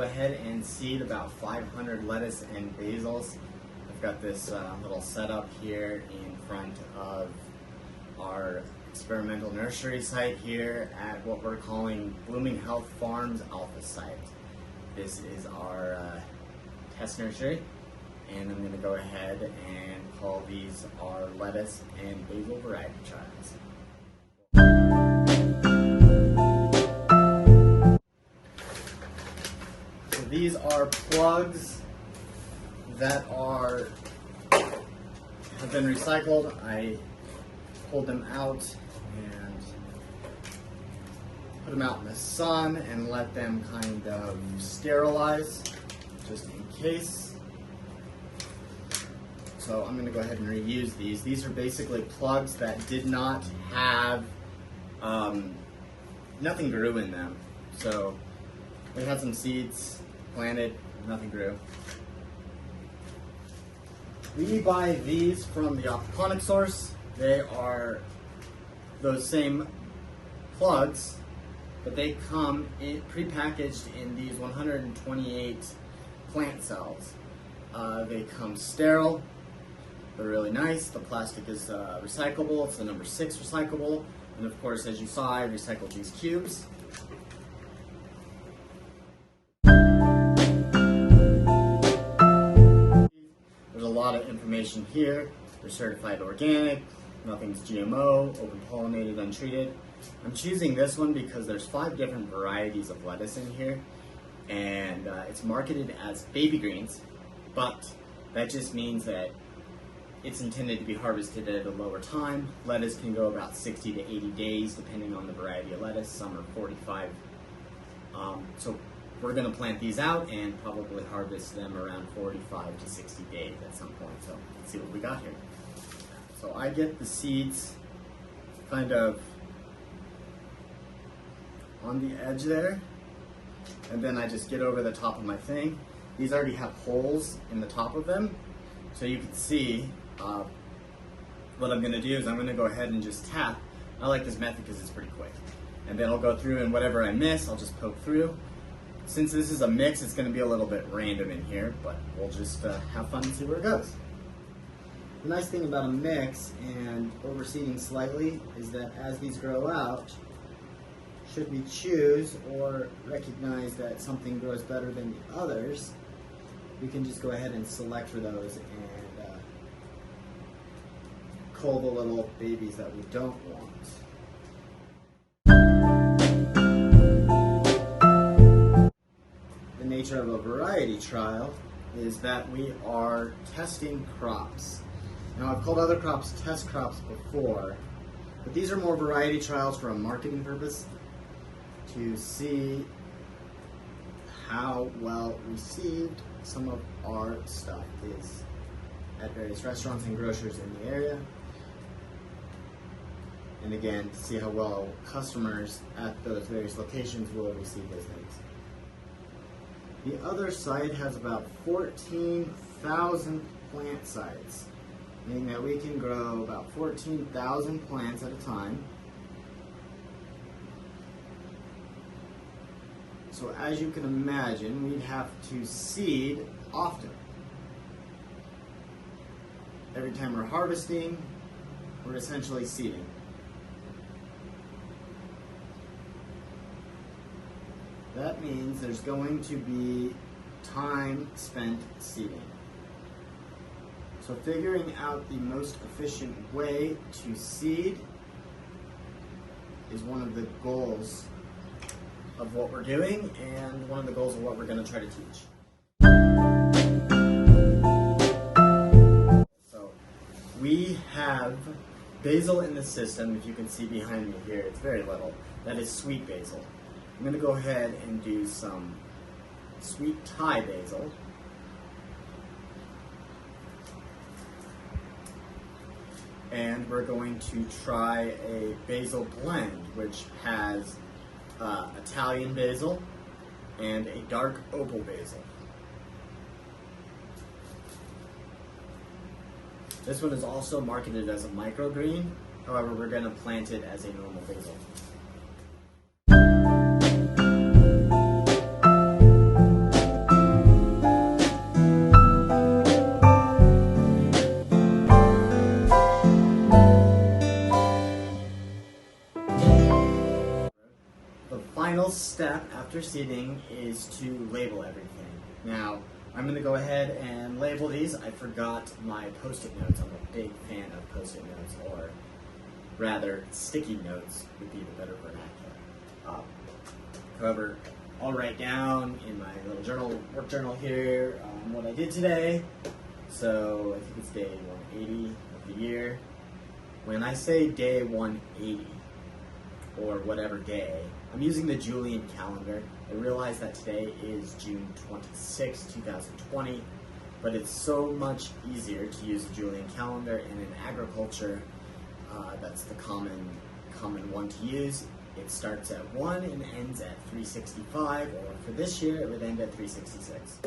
go ahead and seed about 500 lettuce and basils. I've got this little setup here in front of our experimental nursery site here at what we're calling Blooming Health Farms Alpha Site. This is our test nursery, and I'm going to go ahead and call these our lettuce and basil variety trials. So these are plugs that have been recycled. I pulled them out and put them out in the sun and let them kind of sterilize just in case. So I'm going to go ahead and reuse these. These are basically plugs that did not have, nothing grew in them. So they had some seeds planted, nothing grew. We buy these from the aquaponic source. They are those same plugs, but they come pre-packaged in these 128 plant cells. They come sterile. They're really nice. The plastic is recyclable. It's the number 6 recyclable. And of course, as you saw, I recycled these cubes. There's a lot of information here. They're certified organic, nothing's GMO, open pollinated, untreated. I'm choosing this one because there's 5 different varieties of lettuce in here, and it's marketed as baby greens, but that just means that it's intended to be harvested at a lower time. Lettuce can go about 60 to 80 days depending on the variety of lettuce. Some are 45. So we're going to plant these out and probably harvest them around 45 to 60 days at some point. So let's see what we got here. So I get the seeds kind of on the edge there, and then I just get over the top of my thing. These already have holes in the top of them, so you can see what I'm going to do is I'm going to go ahead and just tap. I like this method because it's pretty quick. And then I'll go through, and whatever I miss, I'll just poke through. Since this is a mix, it's going to be a little bit random in here, but we'll just have fun and see where it goes. The nice thing about a mix and overseeding slightly is that as these grow out, should we choose or recognize that something grows better than the others, we can just go ahead and select for those and cull the little babies that we don't want. The nature of a variety trial is that we are testing crops. Now, I've called other crops test crops before, but these are more variety trials for a marketing purpose to see how well received some of our stuff is at various restaurants and grocers in the area. And again, to see how well customers at those various locations will receive those things. The other site has about 14,000 plant sites, meaning that we can grow about 14,000 plants at a time. So as you can imagine, we'd have to seed often. Every time we're harvesting, we're essentially seeding. That means there's going to be time spent seeding. So figuring out the most efficient way to seed is one of the goals of what we're doing and one of the goals of what we're going to try to teach. So we have basil in the system. If you can see behind me here, it's very little. That is sweet basil. I'm going to go ahead and do some sweet Thai basil. And we're going to try a basil blend, which has Italian basil and a dark opal basil. This one is also marketed as a microgreen. However, we're going to plant it as a normal basil. after seeding is to label everything. Now, I'm going to go ahead and label these. I forgot my Post-it notes. I'm a big fan of Post-it notes, or rather, sticky notes would be the better vernacular. However, I'll write down in my little journal, work journal here, what I did today. So I think it's day 180 of the year. When I say day 180, or whatever day, I'm using the Julian calendar. I realize that today is June 26, 2020, but it's so much easier to use the Julian calendar, and in agriculture, that's the common one to use. It starts at 1 and ends at 365, or for this year, it would end at 366.